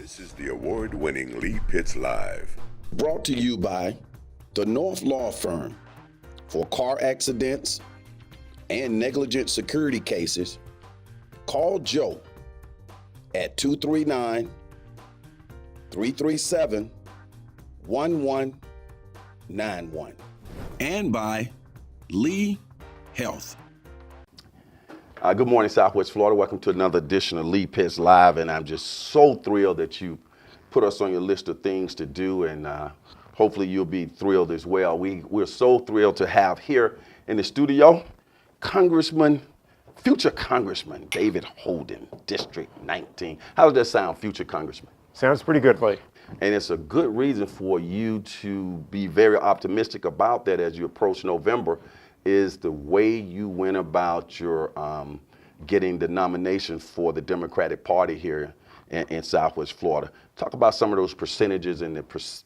This is the award-winning Lee Pitts Live. Brought to you by the North Law Firm. For car accidents and negligent security cases, call Joe at 239-337-1191. And by Lee Health. Good morning, Southwest Florida. Welcome to another edition of Lee Pitts Live, and I'm just so thrilled that you put us on your list of things to do, and hopefully you'll be thrilled as well. We're so thrilled to have here in the studio future Congressman David Holden, District 19. How does that sound, future Congressman? Sounds pretty good, Lee. And it's a good reason for you to be very optimistic about that as you approach November, is the way you went about your getting the nomination for the Democratic Party here in Southwest Florida. Talk about some of those percentages and the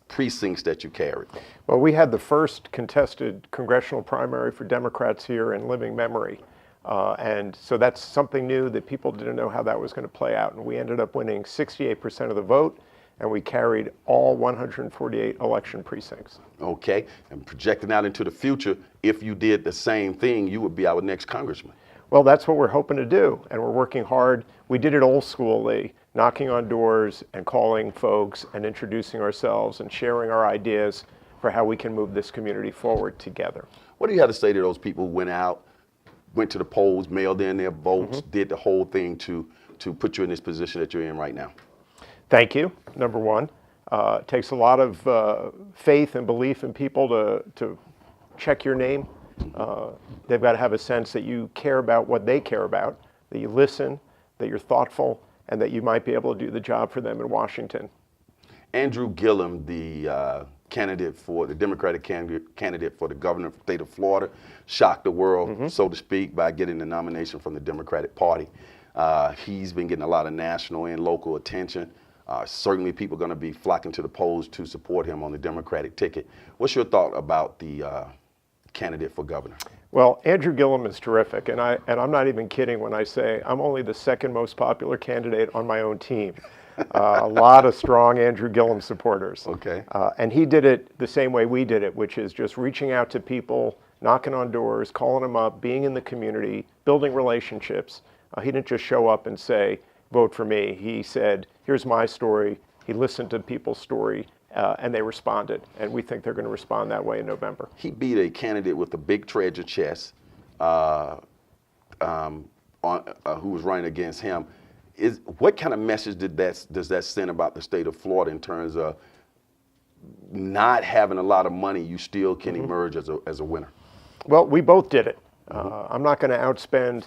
precincts that you carried. Well, we had the first contested congressional primary for Democrats here in living memory. And so that's something new that people didn't know how that was going to play out. And we ended up winning 68% of the vote, and we carried all 148 election precincts. Okay, and projecting out into the future, if you did the same thing, you would be our next congressman. Well, that's what we're hoping to do, and we're working hard. We did it old school, Lee, knocking on doors and calling folks and introducing ourselves and sharing our ideas for how we can move this community forward together. What do you have to say to those people who went to the polls, mailed in their votes, did the whole thing to put you in this position that you're in right now? Thank you, number one. It takes a lot of faith and belief in people to check your name. They've got to have a sense that you care about what they care about, that you listen, that you're thoughtful, and that you might be able to do the job for them in Washington. Andrew Gilliam, the candidate for the Democratic candidate for the governor of the state of Florida, shocked the world, so to speak, by getting the nomination from the Democratic Party. He's been getting a lot of national and local attention. Certainly people are going to be flocking to the polls to support him on the Democratic ticket. What's your thought about the candidate for governor? Well, Andrew Gilliam is terrific, and I'm not even kidding when I say I'm only the second most popular candidate on my own team. A lot of strong Andrew Gilliam supporters. Okay. And he did it the same way we did it, which is just reaching out to people, knocking on doors, calling them up, being in the community, building relationships. He didn't just show up and say, vote for me. He said, here's my story. He listened to people's story, and they responded. And we think they're going to respond that way in November. He beat a candidate with a big treasure chest who was running against him. What kind of message does that send about the state of Florida in terms of not having a lot of money, you still can emerge as a winner? Well, we both did it. I'm not going to outspend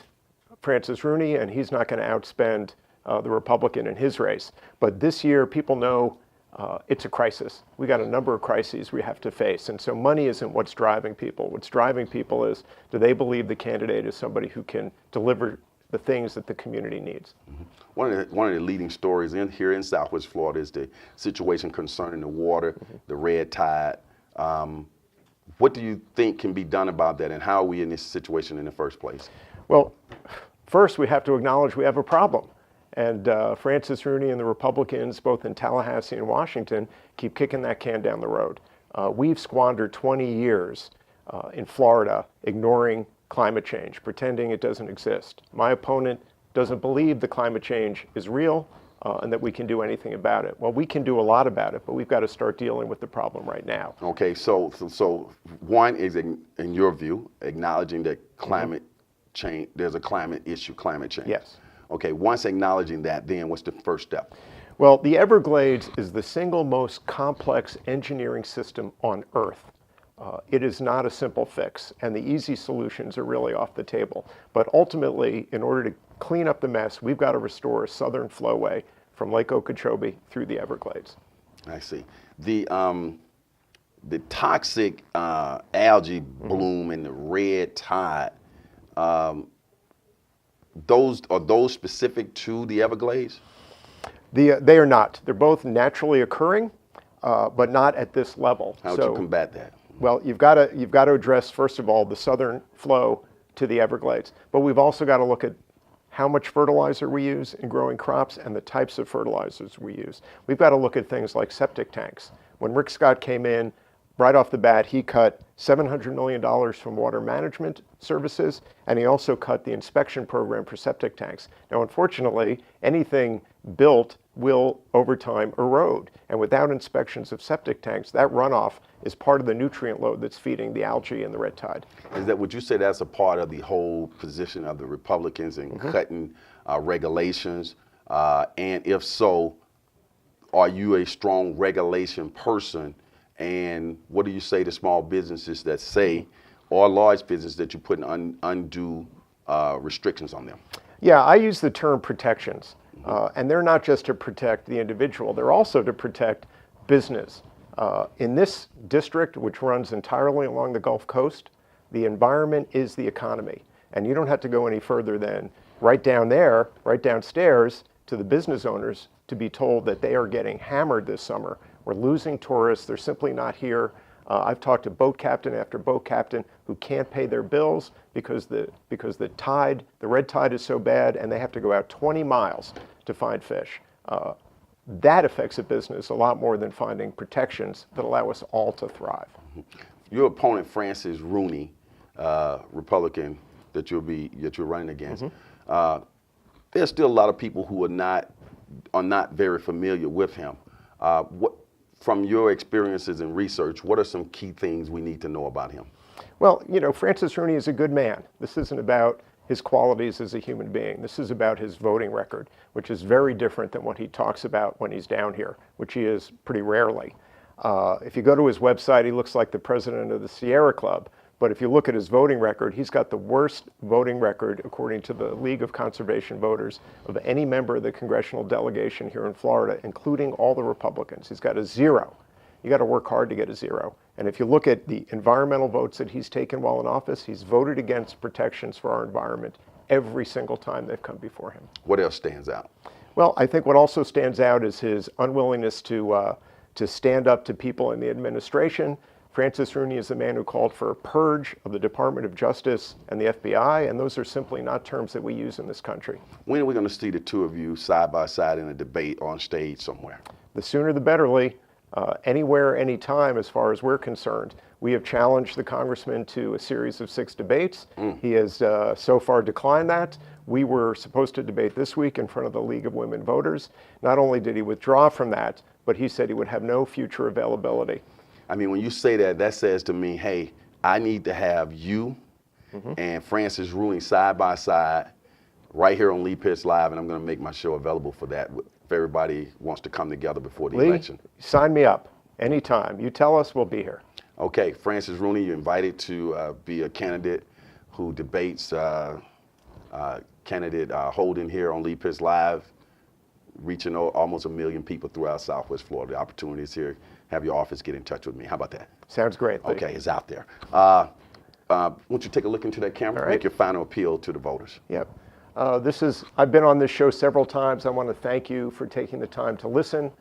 Francis Rooney, and he's not going to outspend the Republican in his race. But this year, people know it's a crisis. We got a number of crises we have to face. And so money isn't what's driving people. What's driving people is, do they believe the candidate is somebody who can deliver the things that the community needs? One of the leading stories here in Southwest Florida is the situation concerning the water, the red tide. What do you think can be done about that, and how are we in this situation in the first place? Well, first we have to acknowledge we have a problem. And Francis Rooney and the Republicans, both in Tallahassee and Washington, keep kicking that can down the road. We've squandered 20 years in Florida ignoring climate change, pretending it doesn't exist. My opponent doesn't believe the climate change is real and that we can do anything about it. Well, we can do a lot about it, but we've got to start dealing with the problem right now. Okay, so one is, in your view, acknowledging that climate change, there's a climate issue, climate change. Yes. Okay, once acknowledging that, then what's the first step? Well, the Everglades is the single most complex engineering system on Earth. It is not a simple fix, and the easy solutions are really off the table. But ultimately, in order to clean up the mess, we've got to restore a southern flowway from Lake Okeechobee through the Everglades. I see. The toxic algae bloom and the red tide, are those specific to the Everglades? They are not. They're both naturally occurring, but not at this level. How would you combat that? Well, you've got to address, first of all, the southern flow to the Everglades. But we've also got to look at how much fertilizer we use in growing crops and the types of fertilizers we use. We've got to look at things like septic tanks. When Rick Scott came in, right off the bat, he cut $700 million from water management services, and he also cut the inspection program for septic tanks. Now, unfortunately, anything built will, over time, erode. And without inspections of septic tanks, that runoff is part of the nutrient load that's feeding the algae in the red tide. Would you say that's a part of the whole position of the Republicans in cutting regulations? And if so, are you a strong regulation person? And what do you say to small businesses that say, or large businesses that you put undue restrictions on them? Yeah, I use the term protections. And they're not just to protect the individual, they're also to protect business. In this district, which runs entirely along the Gulf Coast, the environment is the economy. And you don't have to go any further than right down there, right downstairs, to the business owners to be told that they are getting hammered this summer. We're losing tourists, they're simply not here. I've talked to boat captain after boat captain who can't pay their bills because the red tide is so bad and they have to go out 20 miles to find fish. That affects a business a lot more than finding protections that allow us all to thrive. Your opponent, Francis Rooney, Republican that you're running against, there's still a lot of people who are not very familiar with him. From your experiences and research, what are some key things we need to know about him? Well, you know, Francis Rooney is a good man. This isn't about his qualities as a human being. This is about his voting record, which is very different than what he talks about when he's down here, which he is pretty rarely. If you go to his website, he looks like the president of the Sierra Club. But if you look at his voting record, he's got the worst voting record, according to the League of Conservation Voters, of any member of the congressional delegation here in Florida, including all the Republicans. He's got a 0. You got to work hard to get a 0. And if you look at the environmental votes that he's taken while in office, he's voted against protections for our environment every single time they've come before him. What else stands out? Well, I think what also stands out is his unwillingness to stand up to people in the administration. Francis Rooney is the man who called for a purge of the Department of Justice and the FBI, and those are simply not terms that we use in this country. When are we going to see the two of you side by side in a debate on stage somewhere? The sooner the better, Lee. Anywhere, anytime, as far as we're concerned. We have challenged the congressman to a series of 6 debates. He has so far declined that. We were supposed to debate this week in front of the League of Women Voters. Not only did he withdraw from that, but he said he would have no future availability. I mean, when you say that, that says to me, hey, I need to have you and Francis Rooney side by side right here on Lee Pitts Live, and I'm going to make my show available for that if everybody wants to come together before the election. Sign me up anytime. You tell us, we'll be here. Okay, Francis Rooney, you're invited to be a candidate who debates candidate Holden here on Lee Pitts Live, reaching almost 1 million people throughout Southwest Florida. The opportunity is here. Have your office get in touch with me. How about that? Sounds great, Lee. Okay, it's out there. Won't you take a look into that camera? All right. Make your final appeal to the voters. Yep. I've been on this show several times. I want to thank you for taking the time to listen.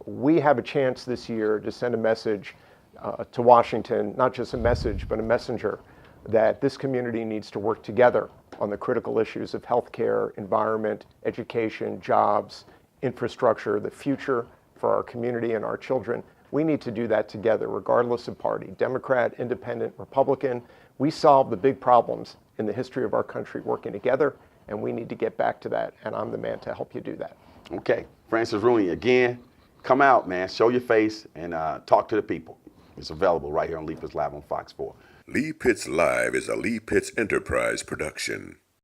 We have a chance this year to send a message to Washington, not just a message, but a messenger, that this community needs to work together on the critical issues of healthcare, environment, education, jobs, infrastructure, the future for our community and our children. We need to do that together, regardless of party, Democrat, Independent, Republican. We solve the big problems in the history of our country working together, and we need to get back to that, and I'm the man to help you do that. Okay, Francis Rooney, again, come out, man, show your face, and talk to the people. It's available right here on Lee Pitts Live on Fox 4. Lee Pitts Live is a Lee Pitts Enterprise production.